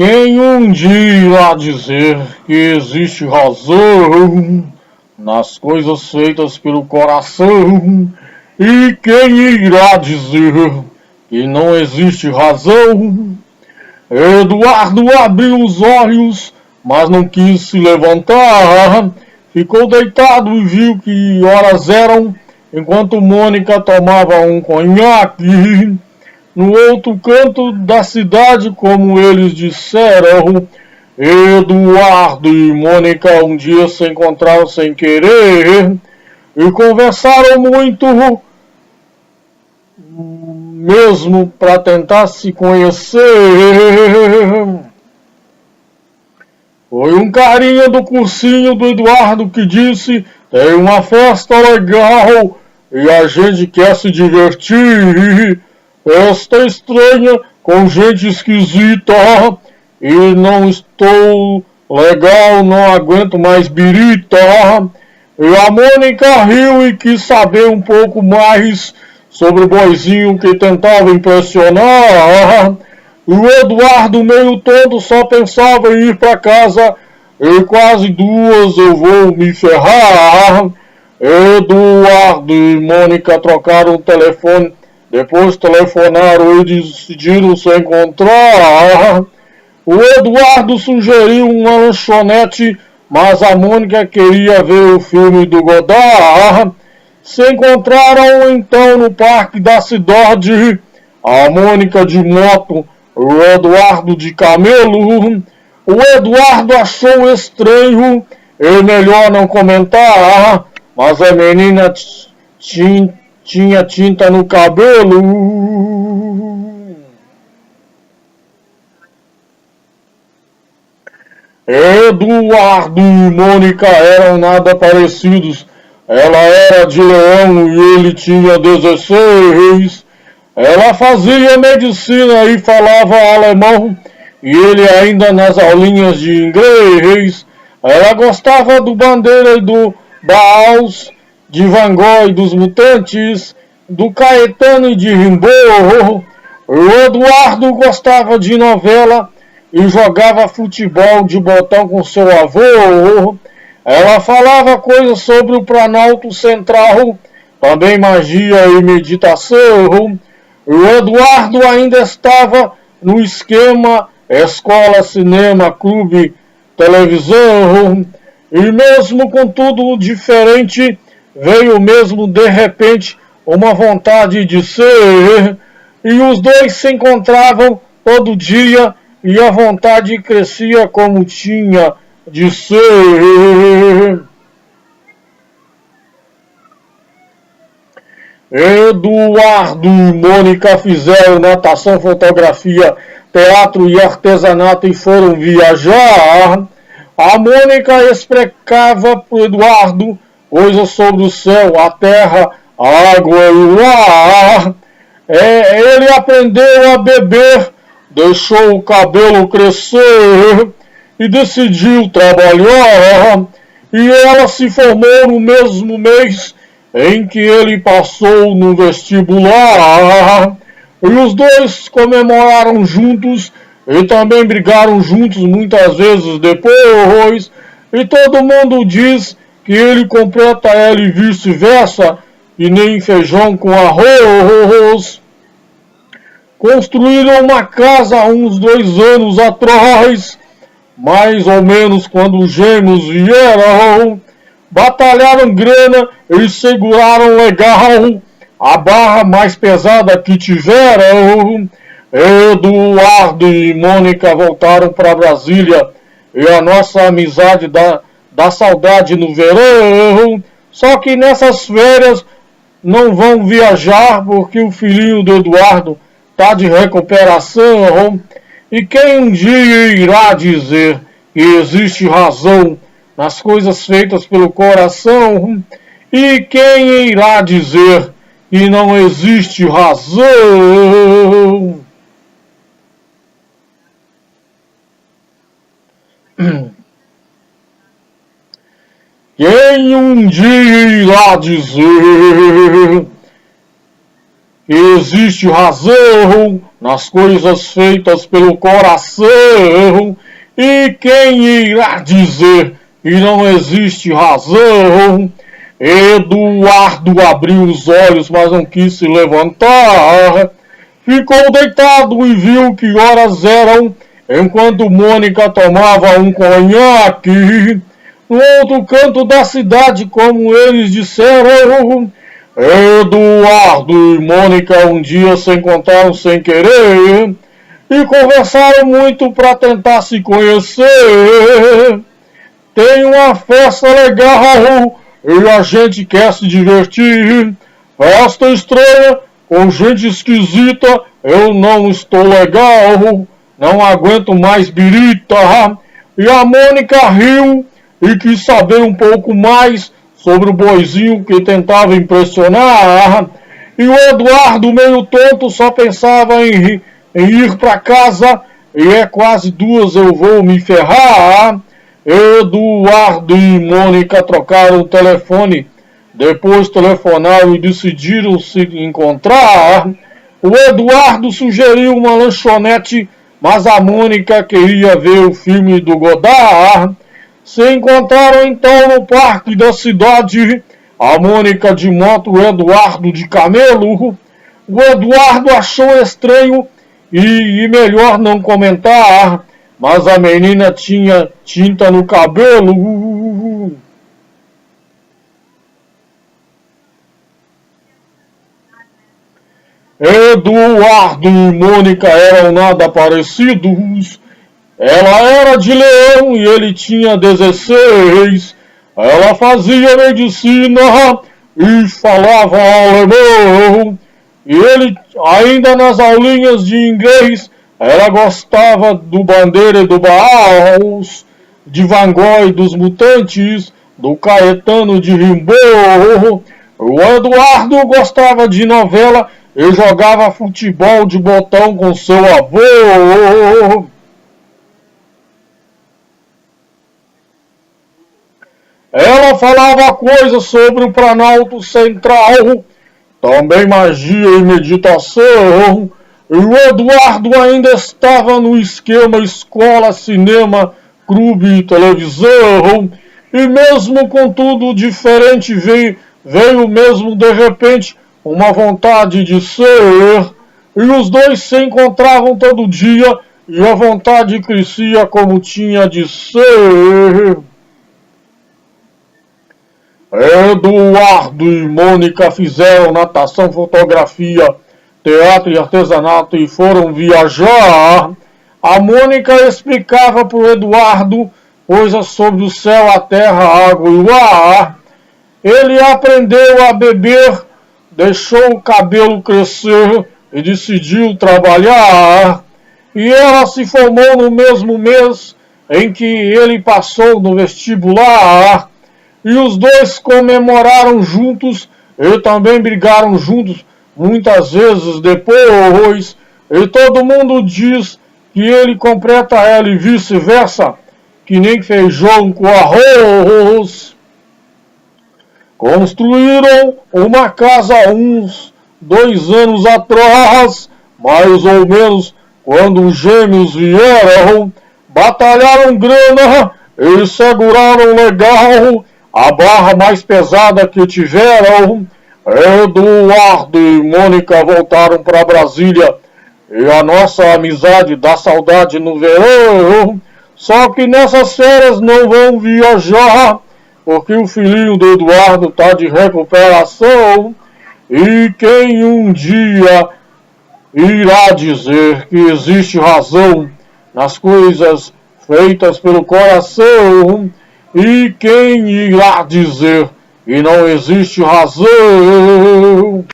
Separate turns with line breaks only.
Quem um dia irá dizer que existe razão nas coisas feitas pelo coração? E quem irá dizer que não existe razão? Eduardo abriu os olhos, mas não quis se levantar. Ficou deitado e viu que horas eram, enquanto Mônica tomava um conhaque. No outro canto da cidade, como eles disseram, Eduardo e Mônica um dia se encontraram sem querer e conversaram muito, mesmo para tentar se conhecer. Foi um carinha do cursinho do Eduardo que disse: tem uma festa legal e a gente quer se divertir. Festa estranha com gente esquisita e não estou legal, não aguento mais birita. E a Mônica riu e quis saber um pouco mais sobre o boizinho que tentava impressionar. E o Eduardo, meio tonto, só pensava em ir para casa. E quase duas eu vou me ferrar. Eduardo e Mônica trocaram o telefone. Depois telefonaram e decidiram se encontrar. O Eduardo sugeriu uma lanchonete, mas a Mônica queria ver o filme do Godard. Se encontraram então no parque da cidade. A Mônica de moto, o Eduardo de camelo. O Eduardo achou estranho e melhor não comentar, mas a menina tinha tinta no cabelo. Eduardo e Mônica eram nada parecidos. Ela era de Leão e ele tinha 16. Ela fazia medicina e falava alemão, e ele ainda nas aulinhas de inglês. Ela gostava do Bandeira e do Bauhaus, de Van Gogh e dos Mutantes, do Caetano e de Rimbaud. O Eduardo gostava de novela e jogava futebol de botão com seu avô. Ela falava coisas sobre o Planalto Central, também magia e meditação. O Eduardo ainda estava no esquema escola, cinema, clube, televisão. E mesmo com tudo diferente, veio mesmo de repente uma vontade de ser. E os dois se encontravam todo dia e a vontade crescia como tinha de ser. Eduardo e Mônica fizeram natação, fotografia, teatro e artesanato e foram viajar. A Mônica explicava para o Eduardo coisas sobre o céu, a terra, a água e o ar. Ele aprendeu a beber, deixou o cabelo crescer e decidiu trabalhar. E ela se formou no mesmo mês em que ele passou no vestibular. E os dois comemoraram juntos e também brigaram juntos muitas vezes depois. E todo mundo diz que ele completa ela e vice-versa, e nem feijão com arroz. Construíram uma casa há uns 2 anos atrás, mais ou menos quando os gêmeos vieram. Batalharam grana e seguraram legal a barra mais pesada que tiveram. Eduardo e Mônica voltaram para Brasília e a nossa amizade dá saudade no verão. Só que nessas férias não vão viajar porque o filhinho do Eduardo está de recuperação. E quem um dia irá dizer que existe razão nas coisas feitas pelo coração? E quem irá dizer que não existe razão? Quem um dia irá dizer que existe razão nas coisas feitas pelo coração, e quem irá dizer que não existe razão? Eduardo abriu os olhos, mas não quis se levantar. Ficou deitado e viu que horas eram, enquanto Mônica tomava um conhaque. No outro canto da cidade, como eles disseram, Eduardo e Mônica um dia se encontraram sem querer e conversaram muito para tentar se conhecer. Tem uma festa legal e a gente quer se divertir. Festa estranha com gente esquisita, eu não estou legal, não aguento mais birita. E a Mônica riu e quis saber um pouco mais sobre o boizinho que tentava impressionar. E o Eduardo, meio tonto, só pensava em ir para casa. E é quase 2, eu vou me ferrar. Eduardo e Mônica trocaram o telefone. Depois telefonaram e decidiram se encontrar. O Eduardo sugeriu uma lanchonete, mas a Mônica queria ver o filme do Godard. Se encontraram então no parque da cidade, a Mônica de moto, o Eduardo de camelo. O Eduardo achou estranho e melhor não comentar, mas a menina tinha tinta no cabelo. Eduardo e Mônica eram nada parecidos. Ela era de Leão e ele tinha 16. Ela fazia medicina e falava alemão. E ele, ainda nas aulinhas de inglês, ela gostava do Bandeira e do Bauhaus, de Van Gogh e dos Mutantes, do Caetano de Rimbaud. O Eduardo gostava de novela e jogava futebol de botão com seu avô. Ela falava coisas sobre o Planalto Central, também magia e meditação. E o Eduardo ainda estava no esquema escola, cinema, clube e televisão. E mesmo com tudo diferente, veio mesmo de repente uma vontade de ser. E os dois se encontravam todo dia e a vontade crescia como tinha de ser. Eduardo e Mônica fizeram natação, fotografia, teatro e artesanato e foram viajar. A Mônica explicava para o Eduardo coisas sobre o céu, a terra, a água e o ar. Ele aprendeu a beber, deixou o cabelo crescer e decidiu trabalhar. E ela se formou no mesmo mês em que ele passou no vestibular. E os dois comemoraram juntos e também brigaram juntos muitas vezes depois. E todo mundo diz que ele completa ela e vice-versa, que nem feijão com arroz. Construíram uma casa uns 2 anos atrás, mais ou menos, quando os gêmeos vieram, batalharam grana e seguraram legal a barra mais pesada que tiveram. Eduardo e Mônica voltaram para Brasília e a nossa amizade dá saudade no verão. Só que nessas férias não vão viajar, porque o filhinho do Eduardo está de recuperação. E quem um dia irá dizer que existe razão nas coisas feitas pelo coração? E quem irá dizer que não existe razão?